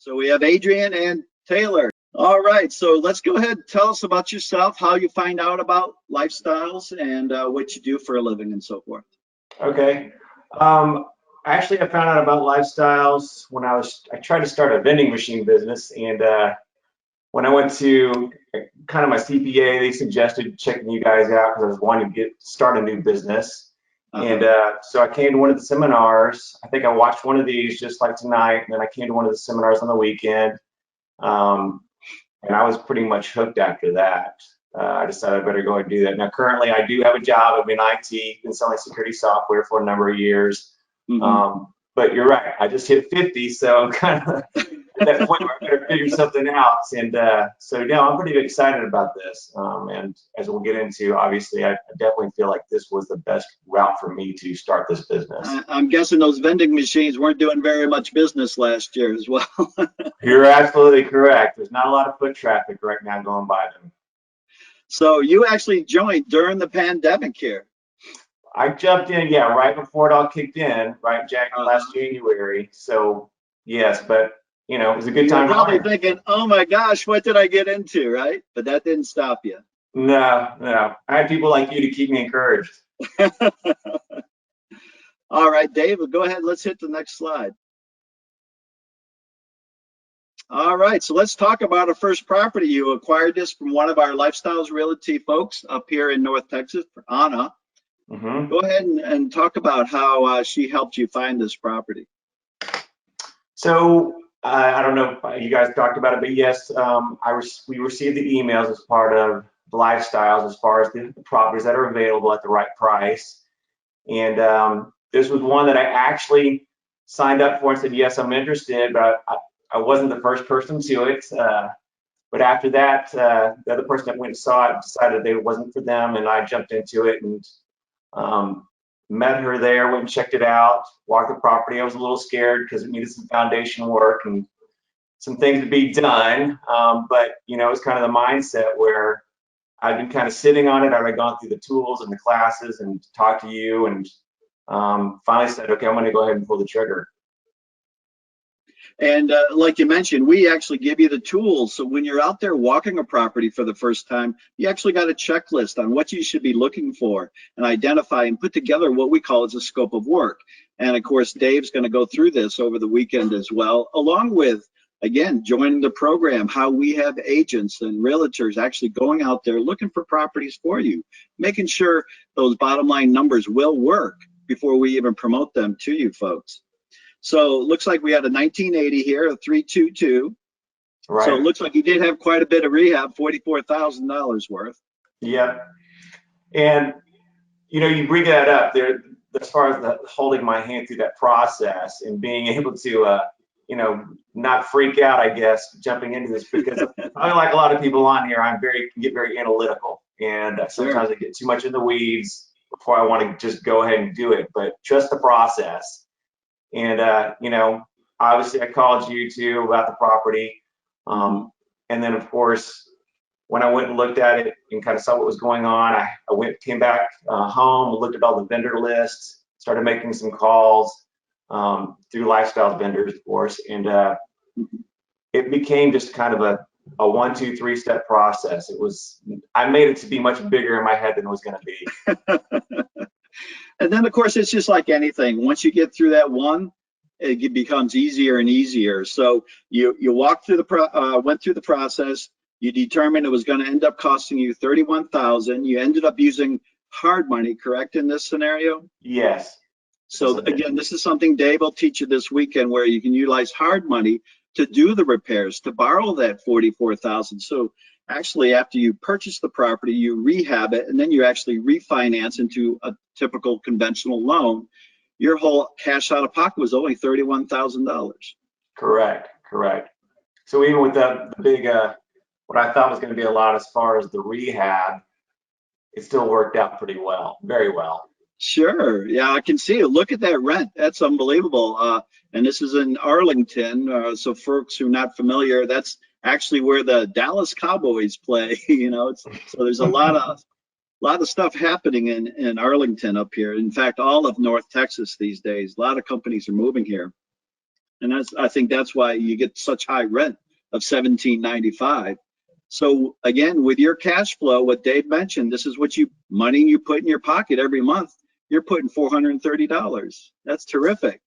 So we have Adrian and Taylor. All right, so let's go ahead and tell us about yourself, how you find out about lifestyles, and what you do for a living and so forth. Okay. Actually, I found out about lifestyles when I tried to start a vending machine business, and when I went to kind of my CPA, they suggested checking you guys out because I was wanting to start a new business. And so I came to one of the seminars. I think I watched one of these just like tonight, and then I came to one of the seminars on the weekend. And I was pretty much hooked after that. I decided I better go and do that. Now, currently, I do have a job. I'm in IT, been selling security software for a number of years. But you're right, I just hit 50, so I'm kind of at that point where I better figure something out. And so, yeah, I'm pretty excited about this. And as we'll get into, obviously, I definitely feel like this was the best route for me to start this business. I'm guessing those vending machines weren't doing very much business last year as well. You're absolutely correct. There's not a lot of foot traffic right now going by them. So you actually joined during the pandemic here. I jumped in, yeah, right before it all kicked in, right, Jack, last January. So, yes, but, you know, it was a good time. You're probably thinking, oh my gosh, what did I get into, right? But that didn't stop you. No. I had people like you to keep me encouraged. All right, David, go ahead. Let's hit the next slide. All right, so let's talk about our first property. You acquired this from one of our Lifestyles Realty folks up here in North Texas, Anna. Go ahead and talk about how she helped you find this property. So I don't know if you guys talked about it, but yes, we received the emails as part of the Lifestyles as far as the properties that are available at the right price. And this was one that I actually signed up for and said, yes, I'm interested, but I wasn't the first person to it. But after that, the other person that went and saw it decided that it wasn't for them, and I jumped into it and met her there, went and checked it out, walked the property. I was a little scared because it needed some foundation work and some things to be done. But, you know, it was kind of the mindset where I'd been kind of sitting on it. I'd gone through the tools and the classes and talked to you, and finally said, okay, I'm going to go ahead and pull the trigger. And like you mentioned, we actually give you the tools. So when you're out there walking a property for the first time, you actually got a checklist on what you should be looking for and identify and put together what we call as a scope of work. And of course, Dave's going to go through this over the weekend as well, along with, again, joining the program, how we have agents and realtors actually going out there looking for properties for you, making sure those bottom line numbers will work before we even promote them to you folks. So it looks like we had a 1980 here, a 322. Right. So it looks like you did have quite a bit of rehab, $44,000 worth. Yeah. And, you know, you bring that up there as far as holding my hand through that process and being able to, you know, not freak out, I guess, jumping into this, because I like a lot of people on here, get very analytical, and sometimes I get too much in the weeds before I want to just go ahead and do it, but trust the process. And, you know, obviously I called you too about the property. And then of course, when I went and looked at it and kind of saw what was going on, I came back home, looked at all the vendor lists, started making some calls through Lifestyles vendors, of course. And it became just kind of a 1, 2, 3 step process. I made it to be much bigger in my head than it was going to be. And then, of course, it's just like anything. Once you get through that one, it becomes easier and easier. So you went through the process. You determined it was going to end up costing you $31,000. You ended up using hard money, correct, in this scenario? Yes. So again, this is something Dave will teach you this weekend, where you can utilize hard money to do the repairs, to borrow that $44,000. So actually, after you purchase the property, you rehab it, and then you actually refinance into a typical conventional loan. Your whole cash out of pocket was only $31,000. Correct. So even with the big, what I thought was going to be a lot as far as the rehab, it still worked out pretty well, very well. Sure. Yeah, I can see it. Look at that rent. That's unbelievable. And this is in Arlington. So folks who are not familiar, that's actually where the Dallas Cowboys play. You know, so there's a lot of stuff happening in Arlington up here. In fact, all of North Texas these days. A lot of companies are moving here. And I think that's why you get such high rent of $17.95. So again, with your cash flow, what Dave mentioned, this is what money you put in your pocket every month. You're putting $430. That's terrific.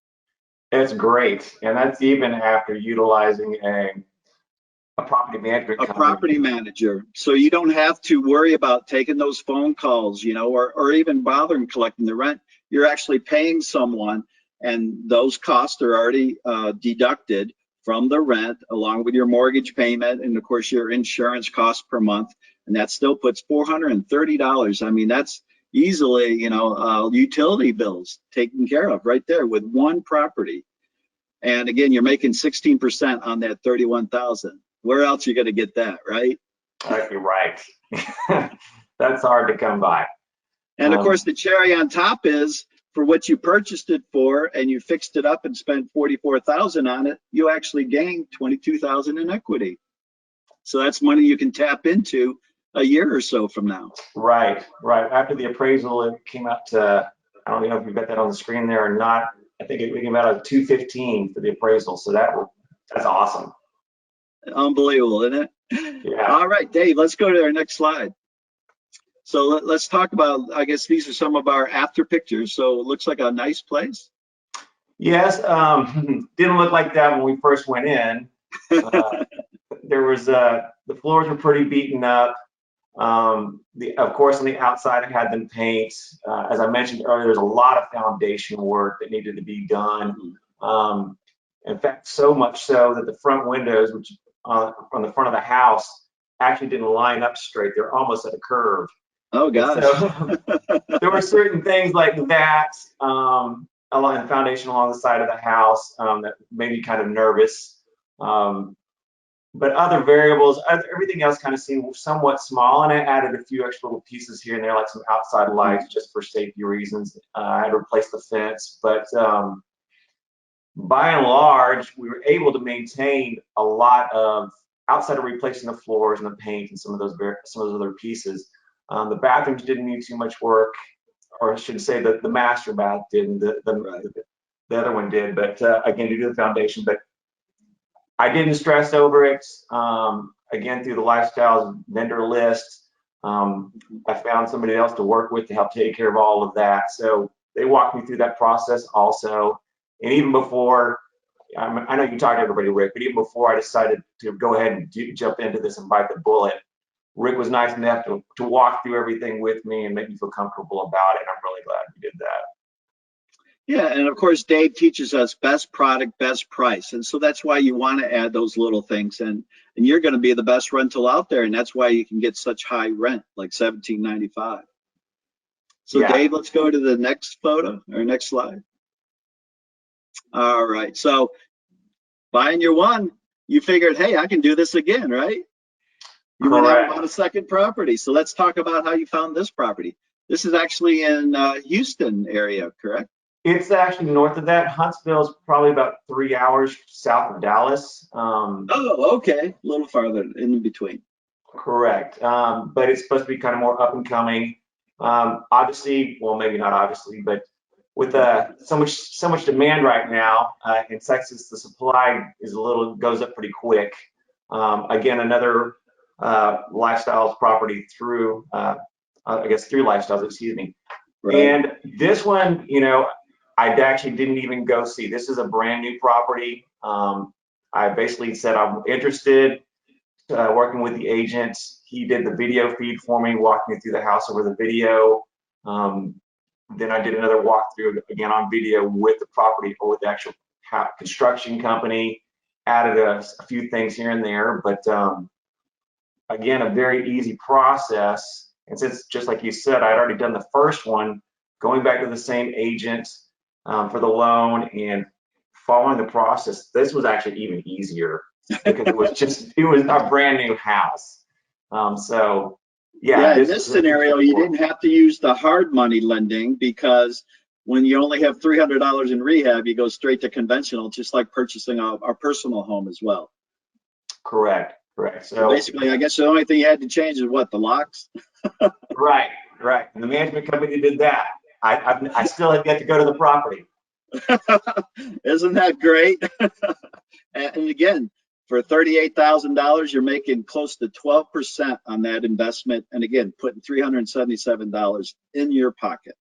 It's great, and that's even after utilizing a property management company. Property manager. So you don't have to worry about taking those phone calls, or even bothering collecting the rent. You're actually paying someone, and those costs are already deducted from the rent, along with your mortgage payment and of course your insurance cost per month, and that still puts $430. I mean, that's easily, utility bills taken care of right there with one property. And again, you're making 16% on that 31,000. Where else are you going to get that, right? You're right. That's hard to come by. And of course, the cherry on top is, for what you purchased it for, and you fixed it up and spent $44,000 on it, you actually gained $22,000 in equity. So that's money you can tap into a year or so from now. Right. After the appraisal, it came out to, I don't know if you've got that on the screen there or not. I think it came out at $215 for the appraisal. So that's awesome. Unbelievable, isn't it? Yeah. All right, Dave, let's go to our next slide. So let's talk about, I guess these are some of our after pictures. So it looks like a nice place. Yes, didn't look like that when we first went in. There was the floors were pretty beaten up. Of course, on the outside, it had them paint. As I mentioned earlier, there's a lot of foundation work that needed to be done. In fact, so much so that the front windows, which on the front of the house, actually didn't line up straight. They're almost at a curve. Oh gosh. So, there were certain things like that along the foundation along the side of the house that made me kind of nervous. But other variables, everything else kind of seemed somewhat small, and I added a few extra little pieces here and there, like some outside lights, just for safety reasons. I had to replace the fence, but by and large, we were able to maintain a lot of, outside of replacing the floors and the paint and some of those other pieces. The bathrooms didn't need too much work, or I should say that the master bath didn't, the other one did, but again, due to the foundation. But I didn't stress over it. Again, through the lifestyles vendor list, I found somebody else to work with to help take care of all of that. So they walked me through that process also. And even before, I know you talked to everybody, Rick, but even before I decided to go ahead and jump into this and bite the bullet, Rick was nice enough to walk through everything with me and make me feel comfortable about it. And I'm really glad we did that. Yeah, and of course, Dave teaches us best product, best price. And so that's why you want to add those little things. And you're going to be the best rental out there. And that's why you can get such high rent, like $17.95. So yeah. Dave, let's go to the next photo or next slide. All right, so buying your one, you figured, hey, I can do this again, right? You went out and bought a second property. So let's talk about how you found this property. This is actually in Houston area, correct? It's actually north of that. Huntsville is probably about 3 hours south of Dallas. Oh, okay, a little farther in between. Correct, but it's supposed to be kind of more up and coming. Obviously, well, maybe not obviously, but with so much demand right now in Texas, the supply goes up pretty quick. Again, another lifestyles property through I guess through lifestyles, excuse me. Right. And this one, I actually didn't even go see. This is a brand new property. I basically said I'm interested, working with the agent. He did the video feed for me, walked me through the house over the video. Then I did another walkthrough again on video with the property or with the actual construction company, added a few things here and there, but again, a very easy process. And since, just like you said, I'd already done the first one, going back to the same agent for the loan and following the process, this was actually even easier because it was a brand new house. So yeah, in this scenario, you didn't have to use the hard money lending, because when you only have $300 in rehab, you go straight to conventional, just like purchasing our personal home as well. Correct. So basically, I guess the only thing you had to change is what, the locks? Right. And the management company did that. I still have yet to go to the property. Isn't that great? And again, for $38,000, you're making close to 12% on that investment. And again, putting $377 in your pocket.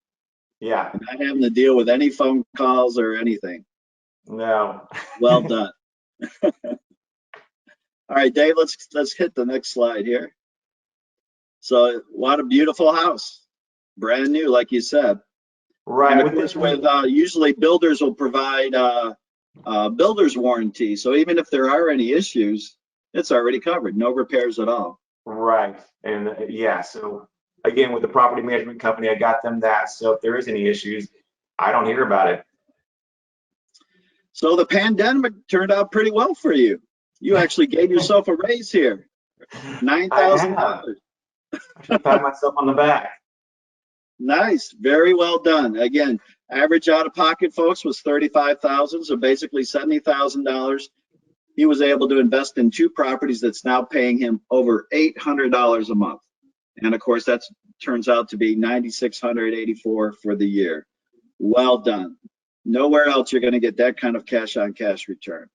Yeah. And not having to deal with any phone calls or anything. No. Well done. All right, Dave, let's hit the next slide here. So what a beautiful house. Brand new, like you said. Right. And of course, with usually builders will provide builder's warranty. So even if there are any issues, it's already covered. No repairs at all. Right. And yeah, so again, with the property management company, I got them that. So if there is any issues, I don't hear about it. So the pandemic turned out pretty well for you. You actually gave yourself a raise here, $9,000. I should pat myself on the back. Nice, very well done. Again, average out of pocket, folks, was $35,000, so basically $70,000. He was able to invest in 2 properties that's now paying him over $800 a month, and of course that turns out to be $9,684 for the year. Well done. Nowhere else you're going to get that kind of cash on cash return.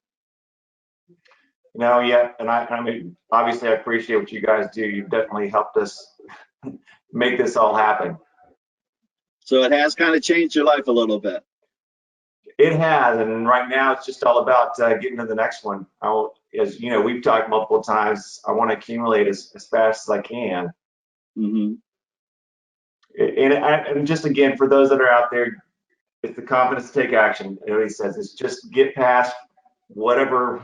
No, yeah, and I mean, obviously I appreciate what you guys do. You've definitely helped us make this all happen. So it has kind of changed your life a little bit. It has, and right now it's just all about getting to the next one. As you know, we've talked multiple times, I want to accumulate as fast as I can. Mm-hmm. And just again, for those that are out there, it's the confidence to take action. You know, he says it's just get past whatever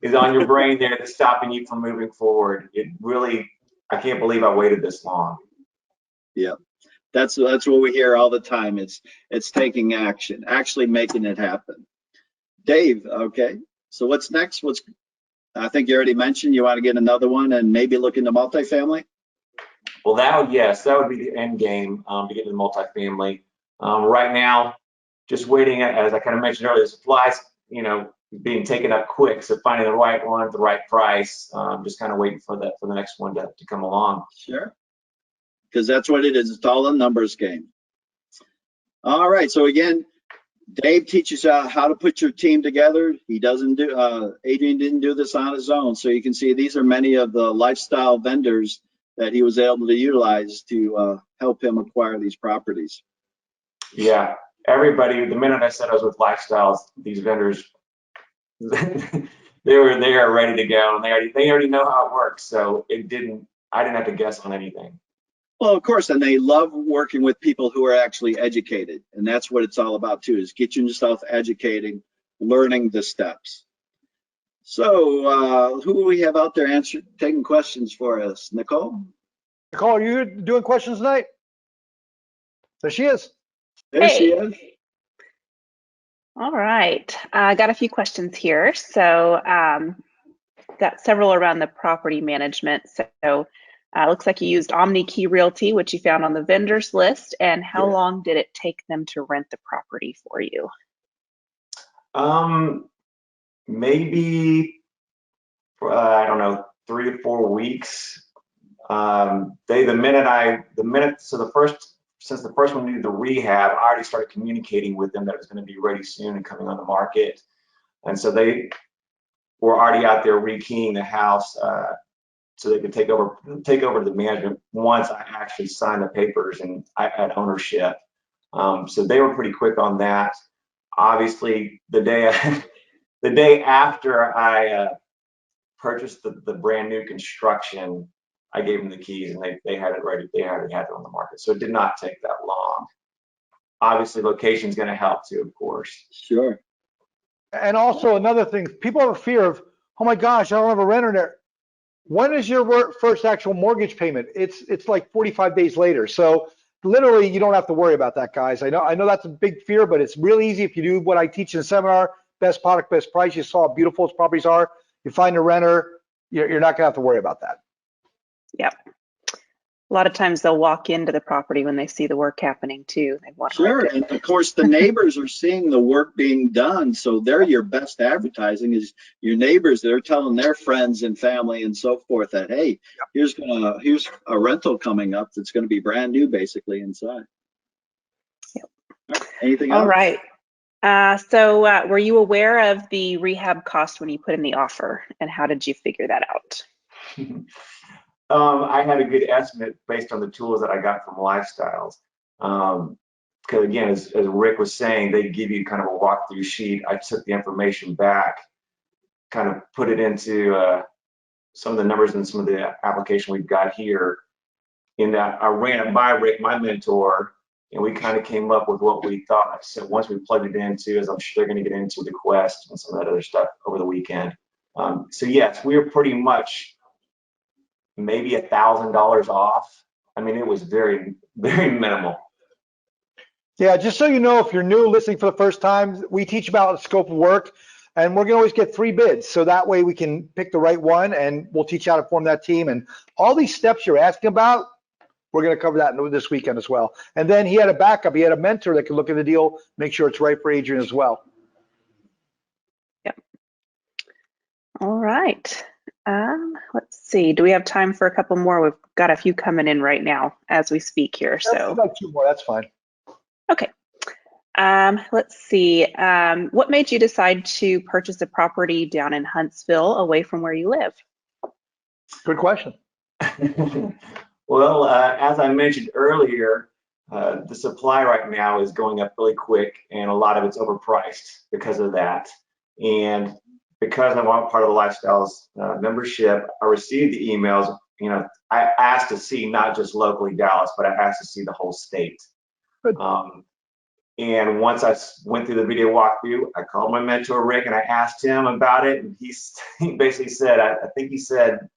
is on your brain there that's stopping you from moving forward. It really, I can't believe I waited this long. Yeah. That's what we hear all the time. It's taking action, actually making it happen. Dave, okay. So what's next? I think you already mentioned you want to get another one and maybe look into multifamily. Well, that would be the end game to get into multifamily. Right now, just waiting, as I kind of mentioned earlier, supplies, being taken up quick. So finding the right one at the right price. Just kind of waiting for the next one to come along. Sure. Because that's what it is. It's all a numbers game. All right. So again, Dave teaches how to put your team together. He doesn't do. Adrian didn't do this on his own. So you can see these are many of the lifestyle vendors that he was able to utilize to help him acquire these properties. Yeah. Everybody. The minute I said I was with lifestyles, these vendors, they are ready to go, and they already know how it works. So I didn't have to guess on anything. Well, of course, and they love working with people who are actually educated, and that's what it's all about too, is getting yourself educating, learning the steps. So who do we have out there taking questions for us? Nicole? Nicole, are you doing questions tonight? There she is. There she is. All right, I got a few questions here. So got several around the property management. So looks like you used OmniKey Realty, which you found on the vendors list. And how long did it take them to rent the property for you? Maybe I don't know, 3 to 4 weeks. Since the first one needed the rehab, I already started communicating with them that it was going to be ready soon and coming on the market. And so they were already out there rekeying the house so they could take over the management once I actually signed the papers and I had ownership. So they were pretty quick on that. Obviously, the day after I purchased the brand new construction, I gave them the keys and they had it ready. They already had it on the market. So it did not take that long. Obviously, location is going to help too, of course. Sure. And also another thing, people have a fear of, oh my gosh, I don't have a renter there. When is your first actual mortgage payment? It's like 45 days later. So literally, you don't have to worry about that, guys. I know that's a big fear, but it's really easy if you do what I teach in the seminar, best product, best price. You saw how beautiful its properties are. You find a renter, you're not gonna have to worry about that. Yep. A lot of times they'll walk into the property when they see the work happening too. They want Sure, and of course the neighbors are seeing the work being done, so they're your best advertising is your neighbors. They're telling their friends and family and so forth that, hey, here's a rental coming up that's going to be brand new basically inside. Yep. Anything else? All right. Were you aware of the rehab cost when you put in the offer, and how did you figure that out? I had a good estimate based on the tools that I got from Lifestyles. Because again, as Rick was saying, they give you kind of a walkthrough sheet. I took the information back, kind of put it into some of the numbers and some of the application we've got here. And I ran it by Rick, my mentor, and we kind of came up with what we thought. So once we plugged it into, as I'm sure they're going to get into the Quest and some of that other stuff over the weekend. So yes, we were pretty much maybe $1,000 off. I mean, it was very, very minimal. Yeah, just so you know, if you're new listening for the first time, we teach about the scope of work, and we're gonna always get 3 bids. So that way we can pick the right one, and we'll teach you how to form that team. And all these steps you're asking about, we're gonna cover that this weekend as well. And then he had a backup. He had a mentor that could look at the deal, make sure it's right for Adrian as well. Yep. All right. Let's see. Do we have time for a couple more? We've got a few coming in right now as we speak here. So like 2 more. That's fine. okay. Let's see. What made you decide to purchase a property down in Huntsville away from where you live? Good question. Well, as I mentioned earlier, the supply right now is going up really quick, and a lot of it's overpriced because of that. And because I'm part of the Lifestyles membership, I received the emails. You know, I asked to see not just locally Dallas, but I asked to see the whole state. Good. And once I went through the video walkthrough, I called my mentor, Rick, and I asked him about it. And he basically said, I think he said,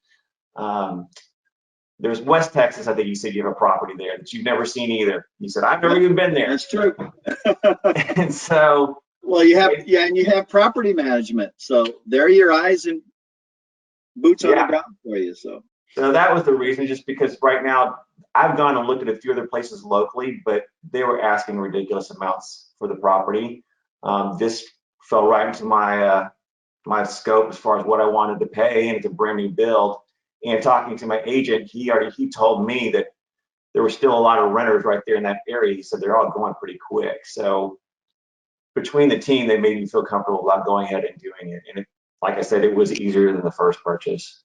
there's West Texas, I think you said you have a property there that you've never seen either. He said, I've never even been there. That's true. And so. Well, you have, yeah, and you have property management. So they're your eyes and boots on the ground for you. So that was the reason, just because right now I've gone and looked at a few other places locally, but they were asking ridiculous amounts for the property. This fell right into my my scope as far as what I wanted to pay, and it's a brand new build. And talking to my agent, he told me that there were still a lot of renters right there in that area. He said they're all going pretty quick. So between the team, they made me feel comfortable about going ahead and doing it. And like I said, it was easier than the first purchase.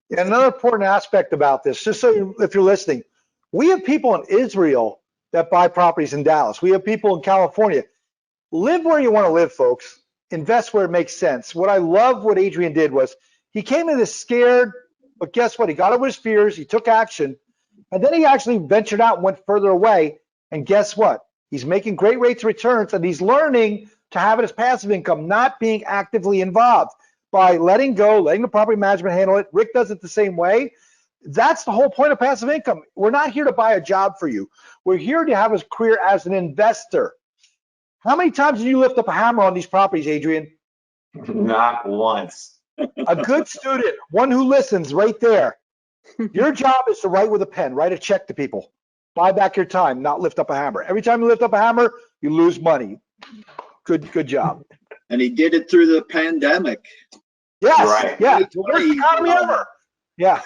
Yeah, another important aspect about this, just so if you're listening, we have people in Israel that buy properties in Dallas. We have people in California. Live where you want to live, folks. Invest where it makes sense. What I love what Adrian did was he came in this scared, but guess what? He got over his fears. He took action, and then he actually ventured out and went further away. And guess what? He's making great rates of returns, and he's learning to have it as passive income, not being actively involved by letting go, letting the property management handle it. Rick does it the same way. That's the whole point of passive income. We're not here to buy a job for you. We're here to have a career as an investor. How many times did you lift up a hammer on these properties, Adrian? Not once. A good student, one who listens right there. Your job is to write with a pen, write a check to people. Buy back your time, not lift up a hammer. Every time you lift up a hammer, you lose money. Good job. And he did it through the pandemic. Yes, right. Yeah, the worst economy ever. Yeah.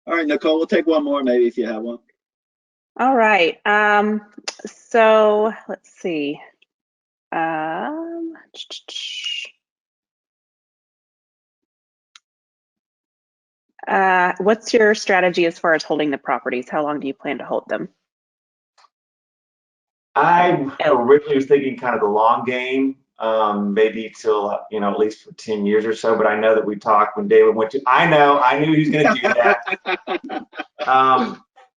All right, Nicole, we'll take one more maybe if you have one. All right. So let's see. What's your strategy as far as holding the properties? How long do you plan to hold them? I originally was thinking kind of the long game, maybe till, at least for 10 years or so, but I know that we talked when David went to, I knew he was going to do that.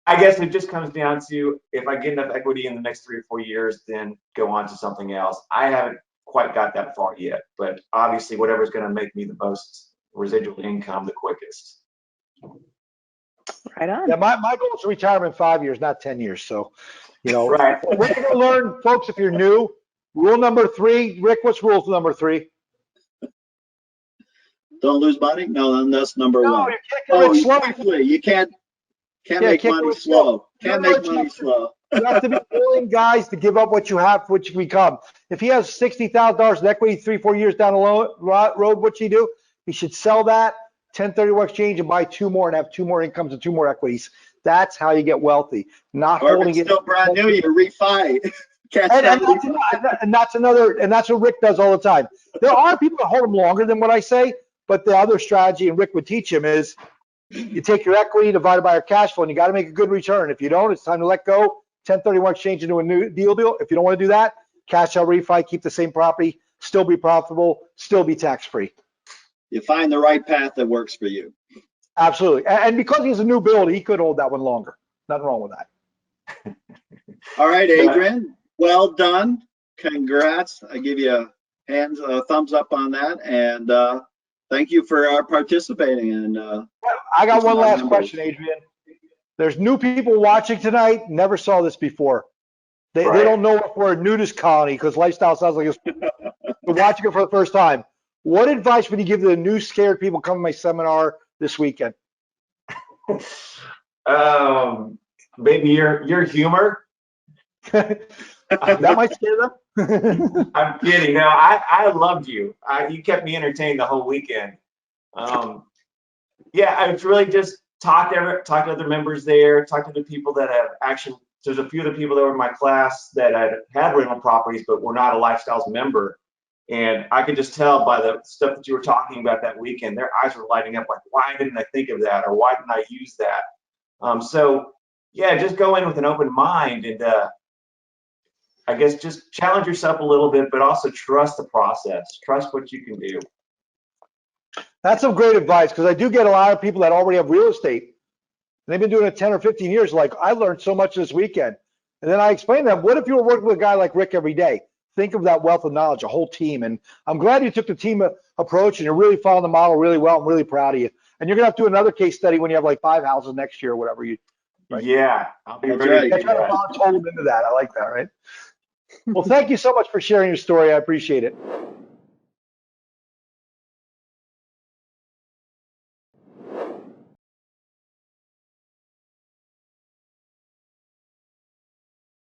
I guess it just comes down to, if I get enough equity in the next 3 or 4 years, then go on to something else. I haven't quite got that far yet, but obviously whatever's going to make me the most residual income the quickest. Right on. Yeah, my goal is to retire in 5 years, not 10 years. So, right. We're going to learn, folks, if you're new, rule number 3. Rick, what's rule number 3? Don't lose money? No, that's number 1. You can't you can't make money slow. Can't make money slow. You have to be willing, guys, to give up what you have, what you become. If he has $60,000 in equity 3-4 years down the road, what's he do? He should sell that 1031 exchange and buy 2 more and have 2 more incomes and 2 more equities. That's how you get wealthy. Not or holding if it's still brand new, you refi. Catch And, that. and that's what Rick does all the time. There are people that hold them longer than what I say, but the other strategy, and Rick would teach him, is you take your equity divided by your cash flow, and you got to make a good return. If you don't, it's time to let go. 1031 exchange into a new deal. If you don't want to do that, cash out refi, keep the same property, still be profitable, still be tax free. You find the right path that works for you. Absolutely. And because he's a new build, he could hold that one longer. Nothing wrong with that. All right, Adrian, well done. Congrats. I give you a thumbs up on that. And thank you for participating. And I got one last question, Adrian. There's new people watching tonight, never saw this before. They don't know if we're a nudist colony because lifestyle sounds like it's they're watching it for the first time. What advice would you give to the new scared people coming to my seminar this weekend? Maybe your humor. That might scare them. I'm kidding. No, I loved you. You kept me entertained the whole weekend. Yeah, I was really just talk to other members there, talk to the people that have actually. There's a few of the people that were in my class that had rental properties but were not a Lifestyles member, and I could just tell by the stuff that you were talking about that weekend, their eyes were lighting up like, why didn't I think of that, or why didn't I use that? So yeah, just go in with an open mind and I guess just challenge yourself a little bit, but also trust the process. Trust what you can do. That's some great advice because I do get a lot of people that already have real estate. And they've been doing it 10 or 15 years. Like, I learned so much this weekend. And then I explained to them, what if you were working with a guy like Rick every day? Think of that wealth of knowledge, a whole team. And I'm glad you took the team approach and you're really following the model really well. I'm really proud of you. And you're going to have to do another case study when you have like 5 houses next year or whatever you. Right? Yeah, I'll be That's ready. right. To do that. Hold them into that. I like that, right? Well, thank you so much for sharing your story. I appreciate it.